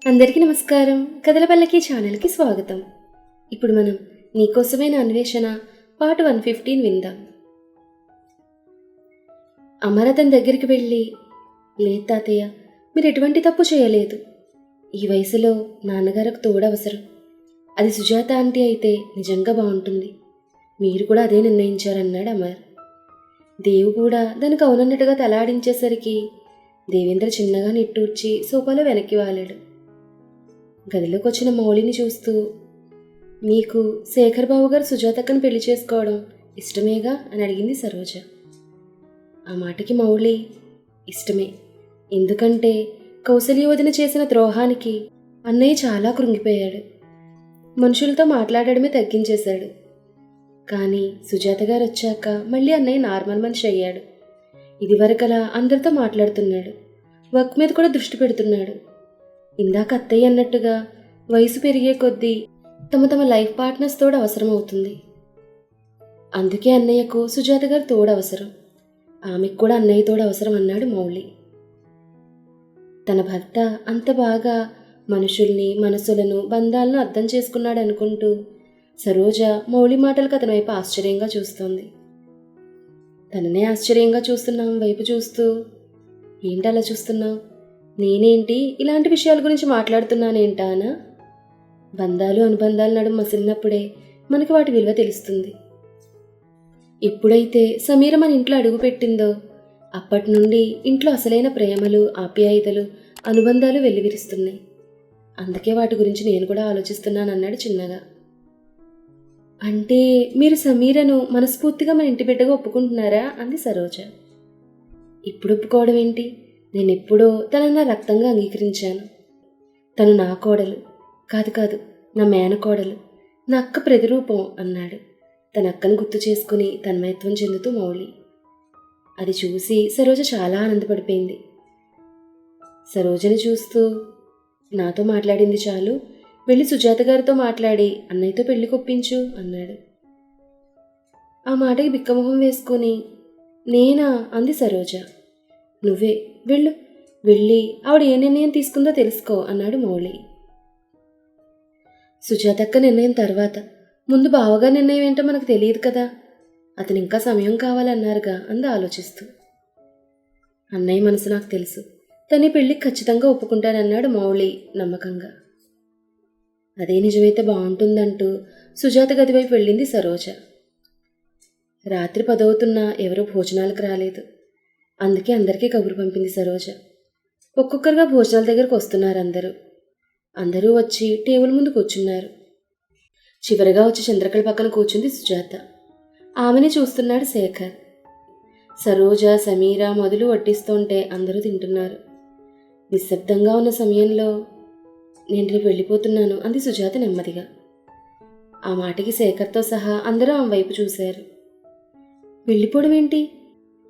అందరికీ నమస్కారం. కథల పల్లకి ఛానల్కి స్వాగతం. ఇప్పుడు మనం నీకోసమైన అన్వేషణ పార్ట్ 115 విందాం. అమర తన దగ్గరికి వెళ్ళి, లేదు తాతయ్య, మీరు ఎటువంటి తప్పు చేయలేదు. ఈ వయసులో నాన్నగారికి తోడవసరం. అది సుజాత ఆంటీ అయితే నిజంగా బాగుంటుంది. మీరు కూడా అదే నిర్ణయించారన్నాడు అమర్. దేవు కూడా దానికి అవునన్నట్టుగా తలాడించేసరికి దేవేంద్ర చిన్నగా నిట్టూర్చి సోఫాలో వెనక్కి వాలాడు. గదిలోకి వచ్చిన మౌళిని చూస్తూ, మీకు శేఖర్ బాబు గారు సుజాతక్కను పెళ్లి చేసుకోవడం ఇష్టమేగా అని అడిగింది సరోజ. ఆ మాటకి మౌళి, ఇష్టమే. ఎందుకంటే కౌసల్య వదిన చేసిన ద్రోహానికి అన్నయ్య చాలా కృంగిపోయాడు. మనుషులతో మాట్లాడడమే తగ్గించేశాడు. కానీ సుజాత గారు వచ్చాక మళ్ళీ అన్నయ్య నార్మల్ మనిషి అయ్యాడు. ఇదివరకలా అందరితో మాట్లాడుతున్నాడు. వర్క్ మీద కూడా దృష్టి పెడుతున్నాడు. ఇందాక అత్తయ్య అన్నట్టుగా వయసు పెరిగే కొద్దీ తమ లైఫ్ పార్ట్నర్స్ తోడు అవసరం అవుతుంది. అందుకే అన్నయ్యకు సుజాత గారు తోడు అవసరం, ఆమెకు కూడా అన్నయ్య తోడు అవసరం అన్నాడు మౌళి. తన భర్త అంత బాగా మనుషుల్ని, మనసులను, బంధాలను అర్థం చేసుకున్నాడు అనుకుంటూ సరోజ మౌళి మాటలకు అతని వైపు ఆశ్చర్యంగా చూస్తోంది. తననే ఆశ్చర్యంగా చూస్తున్న వైపు చూస్తూ, ఏంటి అలా చూస్తున్నావు? నేనేంటి ఇలాంటి విషయాల గురించి మాట్లాడుతున్నానేంటా అనా? బంధాలు అనుబంధాలు నడుమ మసిలినప్పుడే మనకి వాటి విలువ తెలుస్తుంది. ఎప్పుడైతే సమీర మన ఇంట్లో అడుగుపెట్టిందో అప్పటి నుండి ఇంట్లో అసలైన ప్రేమలు, ఆప్యాయతలు, అనుబంధాలు వెల్లివిరుస్తున్నాయి. అందుకే వాటి గురించి నేను కూడా ఆలోచిస్తున్నానన్నాడు చిన్నగా. అంటే మీరు సమీరను మనస్ఫూర్తిగా మన ఇంటి బిడ్డగా ఒప్పుకుంటున్నారా అంది సరోజ. ఇప్పుడు ఒప్పుకోవడం ఏంటి? నేనెప్పుడో తనను నా రక్తంగా అంగీకరించాను. తను నా కోడలు కాదు, నా మేనకోడలు, నా అక్క ప్రతిరూపం అన్నాడు తన అక్కను గుర్తు చేసుకుని తన్మయత్వం చెందుతూ మౌళి. అది చూసి సరోజ చాలా ఆనందపడిపోయింది. సరోజని చూస్తూ, నాతో మాట్లాడింది చాలు, వెళ్ళి సుజాత గారితో మాట్లాడి అన్నయ్యతో పెళ్లి కొప్పించు అన్నాడు. ఆ మాటకి బిక్కమొహం వేసుకుని, నేనా అంది సరోజ. నువ్వే వెళ్ళి ఆవిడ ఏ నిర్ణయం తీసుకుందో తెలుసుకో అన్నాడు మౌళి. సుజాతక్క నిర్ణయం తర్వాత, ముందు బావగారి నిర్ణయం ఏంటో మనకు తెలియదు కదా, అతను ఇంకా సమయం కావాలన్నారుగా అంది ఆలోచిస్తూ. అన్నయ్య మనసు నాకు తెలుసు, తన పెళ్లికి ఖచ్చితంగా ఒప్పుకుంటానన్నాడు మౌళి నమ్మకంగా. అదే నిజమైతే బాగుంటుందంటూ సుజాత గది వైపు వెళ్ళింది సరోజ. రాత్రి 10 అవుతున్నా ఎవరూ భోజనాలకు రాలేదు. అందుకే అందరికీ కబురు పంపింది సరోజ. ఒక్కొక్కరుగా భోజనాల దగ్గరకు వస్తున్నారు అందరూ వచ్చి టేబుల్ ముందు కూర్చున్నారు. చివరిగా వచ్చి చంద్రకళ పక్కన కూర్చుంది సుజాత. ఆమెని చూస్తున్నాడు శేఖర్. సరోజ, సమీర మొదలు వడ్డిస్తుంటే అందరూ తింటున్నారు. నిశ్శబ్దంగా ఉన్న సమయంలో, నేను రేపు వెళ్ళిపోతున్నాను అంది సుజాత నెమ్మదిగా. ఆ మాటకి శేఖర్తో సహా అందరూ ఆమె వైపు చూశారు. వెళ్ళిపోవడం ఏంటి?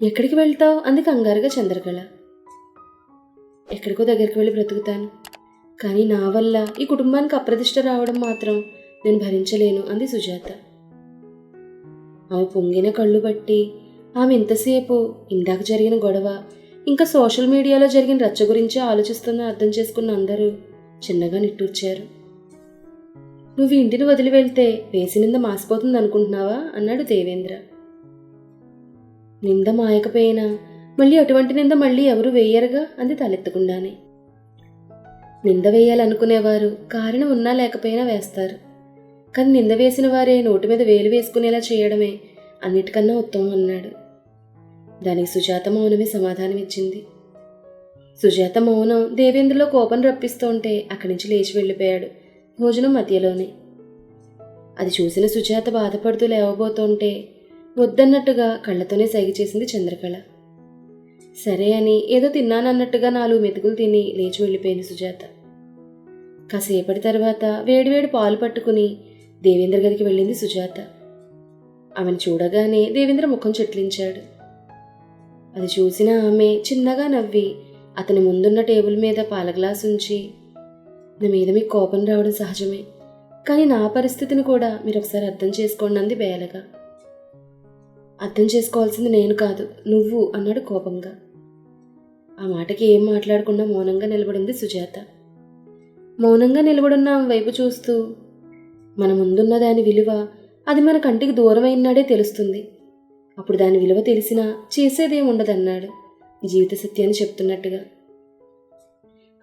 ఎక్కడికి వెళ్తావు అంది కంగారుగా చంద్రకళ. ఎక్కడికో దగ్గరికి వెళ్ళి బ్రతుకుతాను, కానీ నా వల్ల ఈ కుటుంబానికి అప్రతిష్ట రావడం మాత్రం నేను భరించలేను అంది సుజాత. ఆమె పొంగిన కళ్ళు బట్టి ఆమె ఇంతసేపు ఇందాక జరిగిన గొడవ, ఇంకా సోషల్ మీడియాలో జరిగిన రచ్చ గురించి ఆలోచిస్తుందని అర్థం చేసుకున్న అందరూ చిన్నగా నిట్టూర్చారు. నువ్వు ఇంటిని వదిలి వెళ్తే వేసినంద మాసిపోతుంది అనుకుంటున్నావా అన్నాడు దేవేంద్ర. నింద మాయకపోయినా మళ్ళీ అటువంటి నింద మళ్ళీ ఎవరు వేయరుగా అంది తలెత్తకుండానే. నింద వేయాలనుకునేవారు కారణం ఉన్నా లేకపోయినా వేస్తారు, కానీ నింద వేసిన వారే నోటి మీద వేలు వేసుకునేలా చేయడమే అన్నిటికన్నా ఉత్తమం అన్నాడు. దానికి సుజాత మౌనమే సమాధానం ఇచ్చింది. సుజాత మౌనం దేవేంద్రలో కోపం రప్పిస్తుంటే అక్కడి నుంచి లేచి వెళ్ళిపోయాడు భోజనం మధ్యలోనే. అది చూసిన సుజాత బాధపడుతూ లేవబోతుంటే వద్దన్నట్టుగా కళ్ళతోనే సైగ చేసింది చంద్రకళ. సరే అని ఏదో తిన్నానన్నట్టుగా 4 మెతుకులు తిని లేచి వెళ్ళిపోయింది సుజాత. కాసేపటి తర్వాత వేడివేడి పాలు పట్టుకుని దేవేంద్ర గదికి వెళ్ళింది సుజాత. ఆమెను చూడగానే దేవేంద్ర ముఖం చెట్లించాడు. అది చూసిన ఆమె చిన్నగా నవ్వి అతని ముందున్న టేబుల్ మీద పాల గ్లాసు ఉంచి, నా మీద మీకు కోపం రావడం సహజమే, కానీ నా పరిస్థితిని కూడా మీరు ఒకసారి అర్థం చేసుకోండి అంది బేలగా. అర్థం చేసుకోవాల్సింది నేను కాదు, నువ్వు అన్నాడు కోపంగా. ఆ మాటకి ఏం మాట్లాడకుండా మౌనంగా నిలబడింది సుజాత. మౌనంగా నిలబడున్న ఆమె వైపు చూస్తూ, మన ముందున్న దాని విలువ అది మన కంటికి దూరమైనాడే తెలుస్తుంది. అప్పుడు దాని విలువ తెలిసినా చేసేదేముండదన్నాడు, జీవిత సత్యాన్ని చెప్తున్నట్టుగా.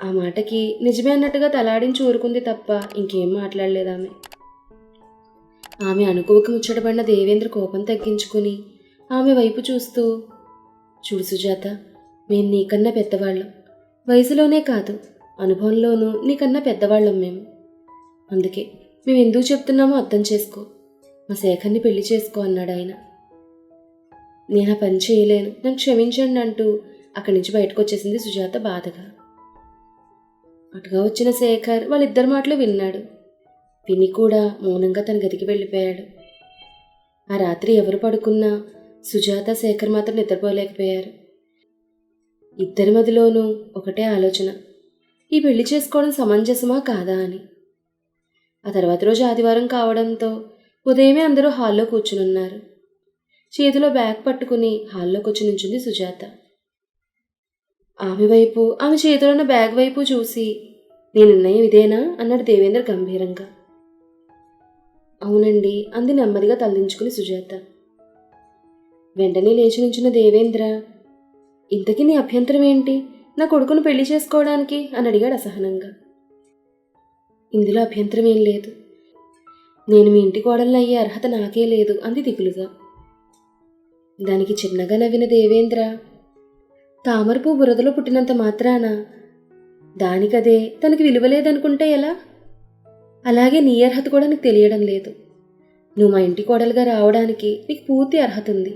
ఆ మాటకి నిజమే అన్నట్టుగా తలాడించి ఊరుకుంది తప్ప ఇంకేం మాట్లాడలేదు. ఆమె అనుకువకి ముచ్చటపడిన దేవేంద్ర కోపం తగ్గించుకుని ఆమె వైపు చూస్తూ, చూడు సుజాత, మేము నీకన్నా పెద్దవాళ్ళం. వయసులోనే కాదు, అనుభవంలోనూ నీకన్నా పెద్దవాళ్ళం మేము. అందుకే మేము ఎందుకు చెప్తున్నామో అర్థం చేసుకో. మా శేఖర్ని పెళ్లి చేసుకో అన్నాడు ఆయన. నేను ఆ పని చేయలేను, నన్ను క్షమించండి అంటూ అక్కడి నుంచి బయటకు వచ్చేసింది సుజాత బాధగా. అటుగా వచ్చిన శేఖర్ వాళ్ళిద్దరి మాటలు విన్నాడు. విని కూడా మౌనంగా తన గదికి వెళ్ళిపోయాడు. ఆ రాత్రి ఎవరు పడుకున్నా సుజాత శేఖర్ మాత్రం నిద్రపోలేకపోయారు. ఇద్దరి మదిలోనూ ఒకటే ఆలోచన, ఈ పెళ్లి చేసుకోవడం సమంజసమా కాదా అని. ఆ తర్వాత రోజు ఆదివారం కావడంతో ఉదయమే అందరూ హాల్లో కూర్చునున్నారు. చేతిలో బ్యాగ్ పట్టుకుని హాల్లోకి వచ్చి నుంచుంది సుజాత. ఆమె చేతిలో ఉన్న బ్యాగ్ వైపు చూసి, నీ నిర్ణయం ఇదేనా అన్నాడు దేవేంద్ర గంభీరంగా. అవునండి అంది నెమ్మదిగా తలదించుకుని సుజాత. వెంటనే లేచి నుంచిన దేవేంద్ర, ఇంతకీ నీ అభ్యంతరం ఏంటి, నా కొడుకును పెళ్లి చేసుకోవడానికి అని అడిగాడు అసహనంగా. ఇందులో అభ్యంతరం ఏం లేదు, నేను మీ ఇంటి కోడల్ని అయ్యే అర్హత నాకే లేదు అంది దిగులుగా. దానికి చిన్నగా నవ్విన దేవేంద్ర, తామరపు బురదలో పుట్టినంత మాత్రాన దానికదే తనకి విలువలేదనుకుంటే ఎలా? అలాగే నీ అర్హత కూడా నీకు తెలియడం లేదు. నువ్వు మా ఇంటి కోడలుగా రావడానికి నీకు పూర్తి అర్హత ఉంది.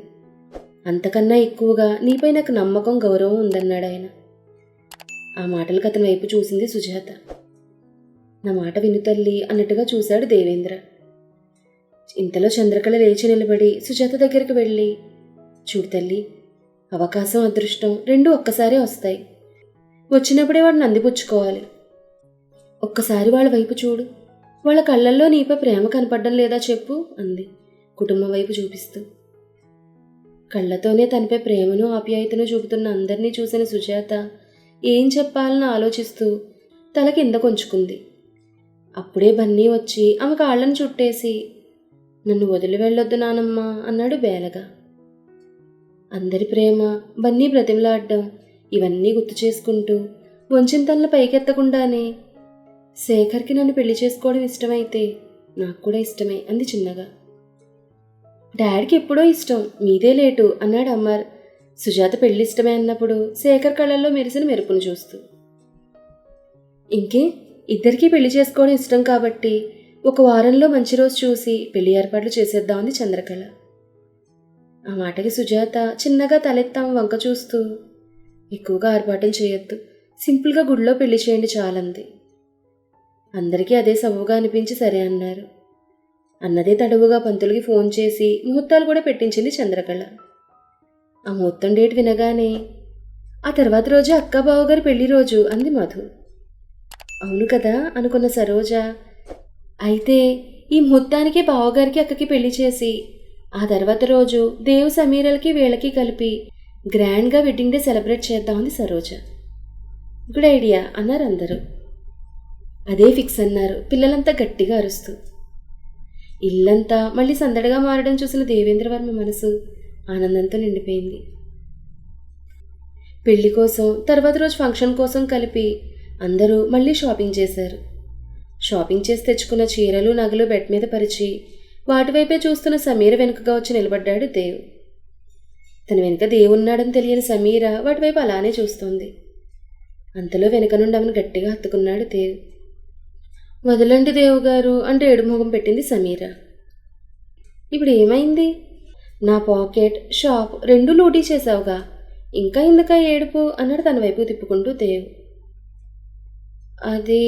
అంతకన్నా ఎక్కువగా నీపై నాకు నమ్మకం, గౌరవం ఉందన్నాడు ఆయన. ఆ మాటలకు అతని వైపు చూసింది సుజాత. నా మాట విను తల్లి అన్నట్టుగా చూశాడు దేవేంద్ర. ఇంతలో చంద్రకళ లేచి నిలబడి సుజాత దగ్గరికి వెళ్ళి, చూడు తల్లి, అవకాశం అదృష్టం రెండూ ఒక్కసారే వస్తాయి. వచ్చినప్పుడే వాడిని అందిపుచ్చుకోవాలి. ఒక్కసారి వాళ్ళ వైపు చూడు, వాళ్ళ కళ్ళల్లో నీపై ప్రేమ కనపడడం లేదా చెప్పు అంది కుటుంబం వైపు చూపిస్తూ. కళ్ళతోనే తనపై ప్రేమను ఆప్యాయతను చూపుతున్న అందరినీ చూసిన సుజాత ఏం చెప్పాలని ఆలోచిస్తూ తల కింద కొంచుకుంది. అప్పుడే బన్నీ వచ్చి ఆమె కాళ్ళను చుట్టేసి, నన్ను వదిలి వెళ్ళొద్దు నానమ్మా అన్నాడు బేలగా. అందరి ప్రేమ, బన్నీ బ్రతిమలాడ్డం ఇవన్నీ గుర్తు చేసుకుంటూ వంచిన తనల పైకెత్తకుండానే, శేఖర్కి నన్ను పెళ్లి చేసుకోవడం ఇష్టమైతే నాకు కూడా ఇష్టమే అంది చిన్నగా. డాడీకి ఎప్పుడో ఇష్టం, మీదే లేటు అన్నాడు అమర్ సుజాత పెళ్లి ఇష్టమే అన్నప్పుడు శేఖర్ కళ్ళల్లో మెరిసిన మెరుపును చూస్తూ. ఇంకే, ఇద్దరికీ పెళ్లి చేసుకోవడం ఇష్టం కాబట్టి ఒక వారంలో మంచి రోజు చూసి పెళ్లి ఏర్పాట్లు చేసేద్దామంది చంద్రకళ. ఆ మాటకి సుజాత చిన్నగా తలెత్తాము వంక చూస్తూ, ఎక్కువగా ఆర్పాటం చేయొద్దు, సింపుల్గా గుడిలో పెళ్లి చేయండి చాలంది. అందరికీ అదే సబుగా అనిపించి సరే అన్నారు. అన్నదే తడవుగా పంతులకి ఫోన్ చేసి ముహూర్తాలు కూడా పెట్టించింది చంద్రకళ. ఆ ముహూర్తం డేట్ వినగానే, ఆ తర్వాత రోజు అక్క బావగారి పెళ్లి రోజు అంది మధు. అవును కదా అనుకున్న సరోజ, అయితే ఈ ముహూర్తానికే బావగారికి అక్కకి పెళ్లి చేసి ఆ తర్వాత రోజు దేవు సమీరలకి వీళ్ళకి కలిపి గ్రాండ్గా వెడ్డింగ్ డే సెలబ్రేట్ చేద్దామంది సరోజ. గుడ్ ఐడియా అన్నారు అందరూ. అదే ఫిక్స్ అన్నారు పిల్లలంతా గట్టిగా అరుస్తూ. ఇల్లంతా మళ్ళీ సందడిగా మారడం చూసిన దేవేంద్రవర్మ మనసు ఆనందంతో నిండిపోయింది. పెళ్లి కోసం, తర్వాత రోజు ఫంక్షన్ కోసం కలిపి అందరూ మళ్ళీ షాపింగ్ చేశారు. షాపింగ్ చేసి తెచ్చుకున్న చీరలు, నగలు బెడ్ మీద పరిచి వాటివైపే చూస్తున్న సమీర వెనుకగా వచ్చి నిలబడ్డాడు దేవ్. తన వెనుక దేవున్నాడని తెలియని సమీర వాటివైపు అలానే చూస్తోంది. అంతలో వెనుక నుండి ఆమెను గట్టిగా హత్తుకున్నాడు దేవ్. వదలండి దేవు గారు అంటే ఏడుమొహం పెట్టింది సమీర. ఇప్పుడు ఏమైంది? నా పాకెట్, షాప్ రెండూ లూటీ చేశావుగా, ఇంకా ఎందుకా ఏడుపు అన్నాడు తన వైపు తిప్పుకుంటూ దేవ్. అది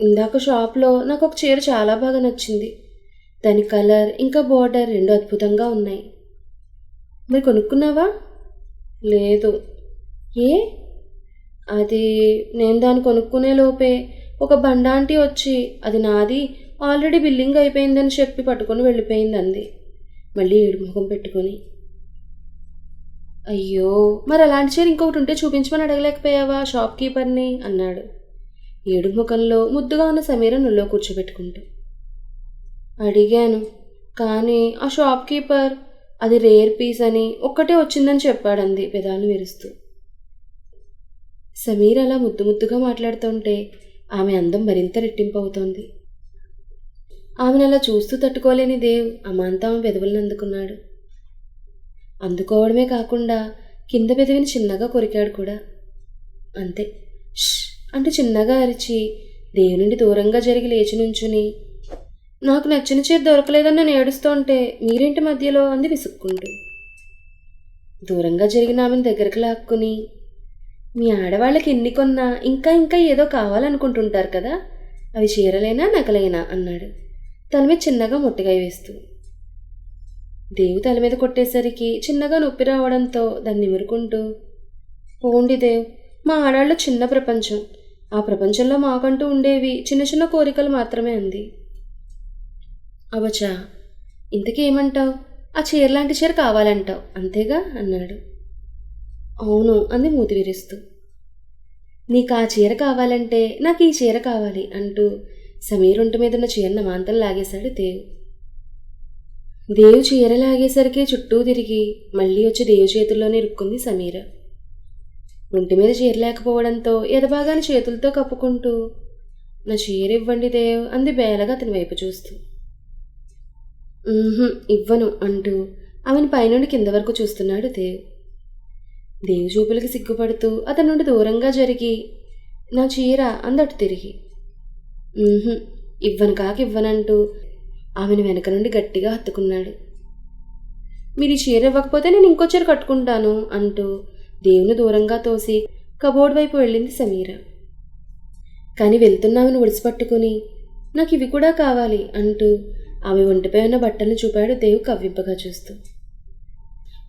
ఇందాక షాప్లో నాకు ఒక చీర చాలా బాగా నచ్చింది. దాని కలర్ ఇంకా బోర్డర్ రెండు అద్భుతంగా ఉన్నాయి. మరి కొనుక్కున్నావా? లేదు. ఏ? అది నేను దాన్ని కొనుక్కునే లోపే ఒక బండాంటి వచ్చి అది నాది, ఆల్రెడీ బిల్లింగ్ అయిపోయిందని చెప్పి పట్టుకొని వెళ్ళిపోయింది అంది మళ్ళీ ఏడుముఖం పెట్టుకొని. అయ్యో, మరి అలాంటి చీర ఇంకొకటి ఉంటే చూపించమని అడగలేకపోయావా షాప్ కీపర్ని అన్నాడు. ఏడు ముఖంలో ముద్దుగా ఉన్న సమీర నుల్లో కూర్చోబెట్టుకుంటూ. అడిగాను, కానీ ఆ షాప్ కీపర్ అది రేర్ పీస్ అని ఒక్కటే వచ్చిందని చెప్పాడంది పెదాలు విరుస్తూ. సమీర అలా ముద్దు ముద్దుగా మాట్లాడుతుంటే ఆమె అందం మరింత రెట్టింపు అవుతోంది. ఆమెను అలా చూస్తూ తట్టుకోలేని దేవ్ అమాంతం ఆమె పెదవులను అందుకున్నాడు. అందుకోవడమే కాకుండా కింద పెదవిని చిన్నగా కొరికాడు కూడా. అంతే, ష్ అంటూ చిన్నగా అరిచి దేవు నుండి దూరంగా జరిగి లేచి నుంచుని, నాకు నచ్చిన చీర దొరకలేదని నేను ఏడుస్తుంటే మీరేంటి మధ్యలో అంది విసుక్కుంటూ. దూరంగా జరిగిన ఆమెను దగ్గరకు లాక్కుని, మీ ఆడవాళ్ళకి ఎన్ని కొన్నా ఇంకా ఇంకా ఏదో కావాలనుకుంటుంటారు కదా, అవి చీరలైనా నగలైనా అన్నాడు తల మీద చిన్నగా మొట్టిగా వేస్తూ. దేవు తల మీద కొట్టేసరికి చిన్నగా నొప్పి రావడంతో దాన్ని నిమురుకుంటూ, పోండి దేవ్, మా ఆడాళ్ళు చిన్న ప్రపంచం, ఆ ప్రపంచంలో మాకంటూ ఉండేవి చిన్న చిన్న కోరికలు మాత్రమే అంది. అవచా, ఇంతకీ ఏమంటావు? ఆ చీరలాంటి చీర కావాలంటావు అంతేగా అన్నాడు. అవును అంది మూతి విరుస్తూ. నీకు ఆ చీర కావాలంటే నాకు ఈ చీర కావాలి అంటూ సమీర్ ఒంటి మీద ఉన్న చీరను మాంతం లాగేశాడు దేవ్. దేవు చీర లాగేసరికి చుట్టూ తిరిగి మళ్ళీ వచ్చి దేవు చేతుల్లోనే ఇరుక్కుంది సమీర. ఒంటి మీద చీర లేకపోవడంతో ఎదబాగాని చేతులతో కప్పుకుంటూ, నా చీర ఇవ్వండి దేవ్ అంది బేలగా అతని వైపు చూస్తూ. ఇవ్వను అంటూ ఆమెను పైనుండి కింద వరకు చూస్తున్నాడు దేవ్. దేవు చూపులకి సిగ్గుపడుతూ అతని నుండి దూరంగా జరిగి, నా చీర అందటు తిరిగి. ఇవ్వను ఇవ్వనంటూ ఆమెను వెనక నుండి గట్టిగా హత్తుకున్నాడు. మీరు ఈ చీర ఇవ్వకపోతే నేను ఇంకో చీర కట్టుకుంటాను అంటూ దేవుని దూరంగా తోసి కబోర్డ్ వైపు వెళ్ళింది సమీర. కానీ వెళ్తున్నామని ఒడిసిపట్టుకుని, నాకు ఇవి కూడా కావాలి అంటూ ఆమె ఒంటిపై ఉన్న బట్టలను చూపాడు దేవు కవ్వింపగా చూస్తూ.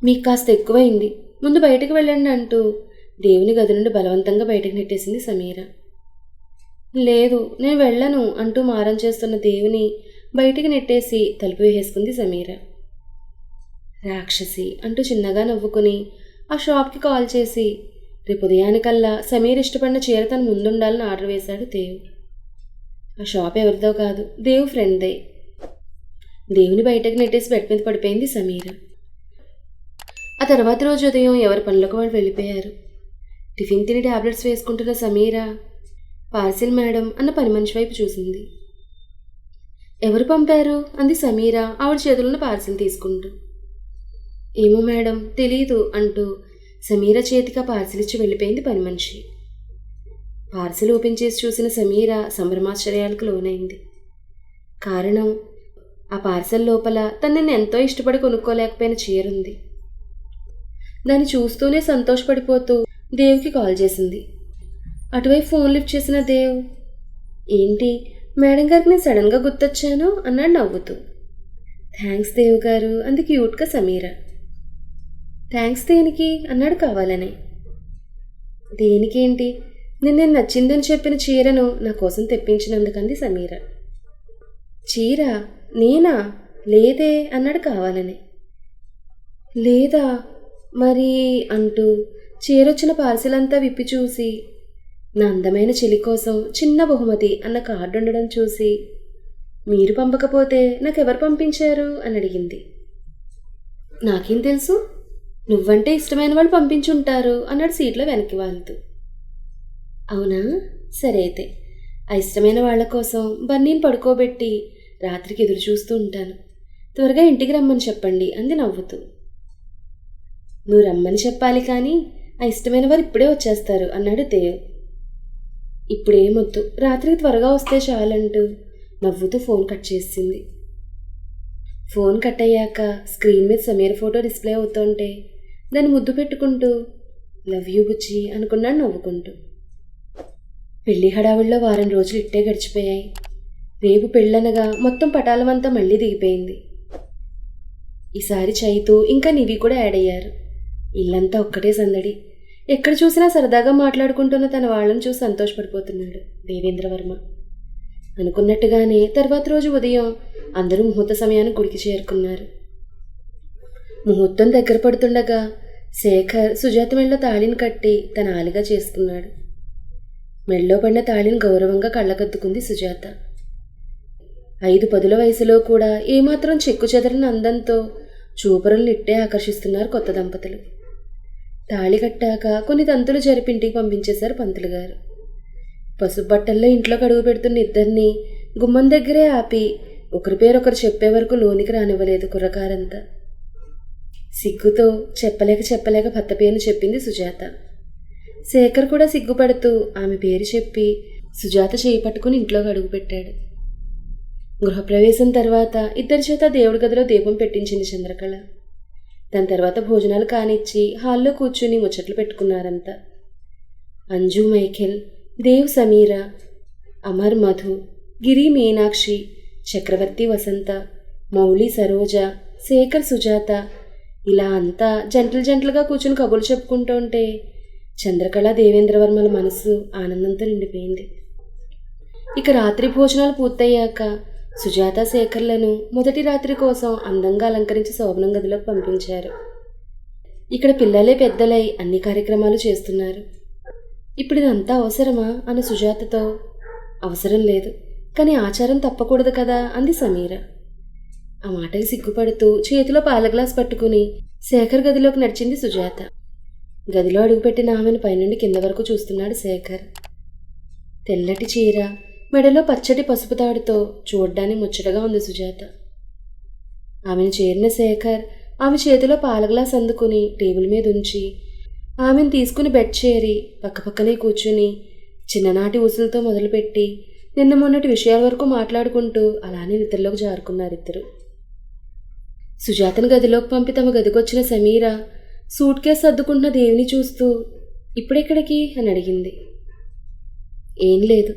మీకు కాస్త ఎక్కువైంది, ముందు బయటకు వెళ్ళండి అంటూ దేవుని గది నుండి బలవంతంగా బయటకు నెట్టేసింది సమీర. లేదు నేను వెళ్ళను అంటూ మారం చేస్తున్న దేవుని బయటికి నెట్టేసి తలుపు వేసుకుంది సమీర. రాక్షసి అంటూ చిన్నగా నవ్వుకుని ఆ షాప్కి కాల్ చేసి రేపు ఉదయానికల్లా సమీర్ ఇష్టపడిన చీర తను ముందుండాలని ఆర్డర్ వేశాడు దేవ్. ఆ షాప్ ఎవరిదో కాదు, దేవు ఫ్రెండ్దే. దేవుని బయటకు నెట్టేసి బెడ్ మీద పడిపోయింది సమీర. ఆ తర్వాత రోజు ఉదయం ఎవరి పనులకు వాళ్ళు వెళ్ళిపోయారు. టిఫిన్ తిని టాబ్లెట్స్ వేసుకుంటున్న సమీర పార్సిల్ మేడం అన్న పని మనిషి వైపు చూసింది. ఎవరు పంపారు అంది సమీర ఆవిడ చేతులను పార్సిల్ తీసుకుంటూ. ఏమో మేడం తెలీదు అంటూ సమీర చేతికి పార్సిల్ ఇచ్చి వెళ్ళిపోయింది పని మనిషి. పార్సిల్ ఓపెన్ చేసి చూసిన సమీర సంభ్రమాశ్చర్యాలకు లోనైంది. కారణం, ఆ పార్సల్ లోపల తనని ఎంతో ఇష్టపడి కొనుక్కోలేకపోయిన చీరుంది. దాన్ని చూస్తూనే సంతోషపడిపోతూ దేవ్కి కాల్ చేసింది. అటువైపు ఫోన్ లిఫ్ట్ చేసిన దేవ్, ఏంటి మేడం గారికి నేను సడన్గా గుర్తొచ్చాను అన్నాడు నవ్వుతూ. థ్యాంక్స్ దేవ్ గారు అంది క్యూట్గా సమీర. థ్యాంక్స్ దేనికి అన్నాడు కావాలనే. దేనికేంటి, నేను నచ్చిందని చెప్పిన చీరను నా కోసం తెప్పించినందుకంది సమీర. చీర నేనా? లేదే అన్నాడు కావాలనే. లేదా మరి అంటూ చీరొచ్చిన పార్సిల్ అంతా విప్పి చూసి, నా అందమైన చెలి కోసం చిన్న బహుమతి అన్న కార్డు ఉండడం చూసి, మీరు పంపకపోతే నాకెవరు పంపించారు అని అడిగింది. నాకేం తెలుసు, నువ్వంటే ఇష్టమైన వాళ్ళు పంపించుంటారు అన్నాడు సీట్లో వెనక్కి వాలుతూ. అవునా, సరే అయితే ఆ ఇష్టమైన వాళ్ళ కోసం బన్నీని పడుకోబెట్టి రాత్రికి ఎదురు చూస్తూ ఉంటాను, త్వరగా ఇంటికి రమ్మని చెప్పండి అంది నవ్వుతూ. నువ్వు రమ్మని చెప్పాలి కానీ ఆ ఇష్టమైన వారు ఇప్పుడే వచ్చేస్తారు అన్నాడు దేవ్. ఇప్పుడేమొద్దు, రాత్రికి త్వరగా వస్తే చాలంటూ నవ్వుతూ ఫోన్ కట్ చేసింది. ఫోన్ కట్ అయ్యాక స్క్రీన్ మీద సమీర ఫోటో డిస్ప్లే అవుతుంటే దాన్ని ముద్దు పెట్టుకుంటూ లవ్ యూ బుచ్చి అనుకున్నాడు నవ్వుకుంటూ. పెళ్లి హడావుల్లో వారం రోజులు ఇట్టే గడిచిపోయాయి. రేపు పెళ్ళనగా మొత్తం పటాలమంతా మళ్ళీ దిగిపోయింది. ఈసారి చైతు ఇంకా నివి కూడా యాడ్ అయ్యారు. ఇల్లంతా ఒక్కటే సందడి. ఎక్కడ చూసినా సరదాగా మాట్లాడుకుంటున్న తన వాళ్ళని చూసి సంతోషపడిపోతున్నాడు దేవేంద్రవర్మ. అనుకున్నట్టుగానే తర్వాత రోజు ఉదయం అందరూ ముహూర్త సమయానికి గుడికి చేరుకున్నారు. ముహూర్తం దగ్గర పడుతుండగా శేఖర్ సుజాత మెళ్ళలో తాళిని కట్టి తన ఆలిగా చేసుకున్నాడు. మెళ్ళో పడిన తాళిని గౌరవంగా కళ్ళకద్దుకుంది సుజాత. 5-10 వయసులో కూడా ఏమాత్రం చెక్కు చెదరని అందంతో చూపరుల్ని ఇట్టే ఆకర్షిస్తున్నారు కొత్త దంపతులు. తాళి కట్టాక కొన్ని తంతులు జరిపింటికి పంపించేశారు పంతులు గారు. పసుపు బట్టల్లో ఇంట్లోకి అడుగు పెడుతున్న ఇద్దరిని గుమ్మం దగ్గరే ఆపి ఒకరి పేరొకరు చెప్పే వరకు లోనికి రానివ్వలేదు కుర్రకారంతా. సిగ్గుతో చెప్పలేక భర్త పేరును చెప్పింది సుజాత. శేఖర్ కూడా సిగ్గుపడుతూ ఆమె పేరు చెప్పి సుజాత చేయి పట్టుకుని ఇంట్లోకి అడుగుపెట్టాడు. గృహప్రవేశం తర్వాత ఇద్దరి చేత దేవుడి గదిలో దీపం పెట్టించింది చంద్రకళ. దాని తర్వాత భోజనాలు కానిచ్చి హాల్లో కూర్చుని ముచ్చట్లు పెట్టుకున్నారంతా. అంజు మైఖేల్, దేవ్ సమీర, అమర్ మధు, గిరి మీనాక్షి, చక్రవర్తి వసంత, మౌలి సరోజ, శేఖర్ సుజాత ఇలా అంతా జంటలుగా కూర్చుని కబుర్లు చెప్పుకుంటూ ఉంటే చంద్రకళ దేవేంద్రవర్మల మనసు ఆనందంతో నిండిపోయింది. ఇక రాత్రి భోజనాలు పూర్తయ్యాక సుజాత శేఖర్లను మొదటి రాత్రి కోసం అందంగా అలంకరించి శోభనం గదిలోకి పంపించారు. ఇక్కడ పిల్లలే పెద్దలై అన్ని కార్యక్రమాలు చేస్తున్నారు. ఇప్పుడు ఇదంతా అవసరమా అన్న సుజాతతో, అవసరం లేదు, కానీ ఆచారం తప్పకూడదు కదా అంది సమీర. ఆ మాటకి సిగ్గుపడుతూ చేతిలో పాల గ్లాస్ పట్టుకుని శేఖర్ గదిలోకి నడిచింది సుజాత. గదిలో అడుగుపెట్టిన ఆమెను పైనుండి కింద వరకు చూస్తున్నాడు శేఖర్. తెల్లటి చీర, మెడలో పచ్చటి పసుపు తాడుతో చూడ్డానికి ముచ్చటగా ఉంది సుజాత. ఆమెను చేరిన శేఖర్ ఆమె చేతిలో పాల గ్లాస్ అందుకుని టేబుల్ మీద ఉంచి ఆమెను తీసుకుని బెడ్ చేరి పక్కపక్కనే కూర్చుని చిన్ననాటి ఊసులతో మొదలుపెట్టి నిన్న మొన్నటి విషయాల వరకు మాట్లాడుకుంటూ అలానే నిద్రలోకి జారుకున్నారిద్దరు. సుజాతను గదిలోకి పంపి తమ గదికొచ్చిన సమీర సూట్ కేసు సర్దుకుంటున్న దేవిని చూస్తూ ఇప్పుడెక్కడికి అని అడిగింది. ఏం లేదు,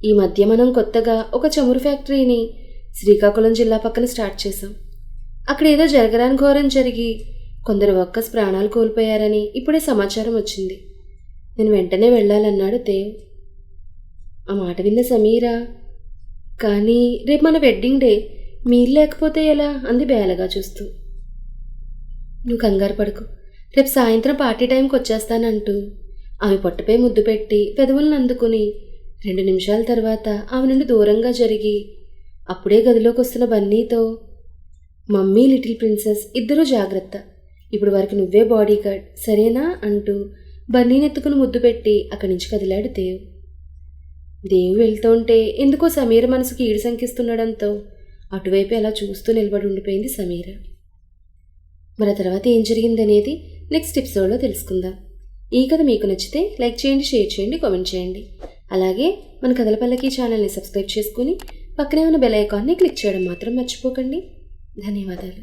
ఈ మధ్య మనం కొత్తగా ఒక చమురు ఫ్యాక్టరీని శ్రీకాకుళం జిల్లా పక్కన స్టార్ట్ చేశాం. అక్కడ ఏదో జరగరాని ఘోరం జరిగి కొందరు వర్కర్స్ ప్రాణాలు కోల్పోయారని ఇప్పుడే సమాచారం వచ్చింది. నేను వెంటనే వెళ్ళాలన్నాడు దేవ్. ఆ మాట విన్న సమీర, కానీ రేపు మన వెడ్డింగ్ డే, మీరు లేకపోతే ఎలా అంది బేలగా చూస్తూ. నువ్వు కంగారు పడుకు, రేపు సాయంత్రం పార్టీ టైంకి వచ్చేస్తానంటూ ఆమె పొట్టపై ముద్దు పెట్టి పెదవులను అందుకుని 2 నిమిషాల తర్వాత ఆమె నుండి దూరంగా జరిగి అప్పుడే గదిలోకి వస్తున్న బన్నీతో, మమ్మీ లిటిల్ ప్రిన్సెస్ ఇద్దరూ జాగ్రత్త, ఇప్పుడు వారికి నువ్వే బాడీ గార్డ్ సరేనా అంటూ బన్నీని ఎత్తుకుని ముద్దు పెట్టి అక్కడి నుంచి కదిలాడు దేవ్. దేవు వెళ్తుంటే ఎందుకో సమీర మనసుకి ఈడు శంకిస్తుండడంతో అటువైపు అలా చూస్తూ నిలబడి ఉండిపోయింది సమీర. మరి తర్వాత ఏం జరిగిందనేది నెక్స్ట్ ఎపిసోడ్లో తెలుసుకుందాం. ఈ కథ మీకు నచ్చితే లైక్ చేయండి, షేర్ చేయండి, కామెంట్ చేయండి. అలాగే మన కథల పల్లకి ఛానల్ని సబ్స్క్రైబ్ చేసుకుని పక్కనే ఉన్న బెల్ ఐకాన్ని క్లిక్ చేయడం మాత్రం మర్చిపోకండి. ధన్యవాదాలు.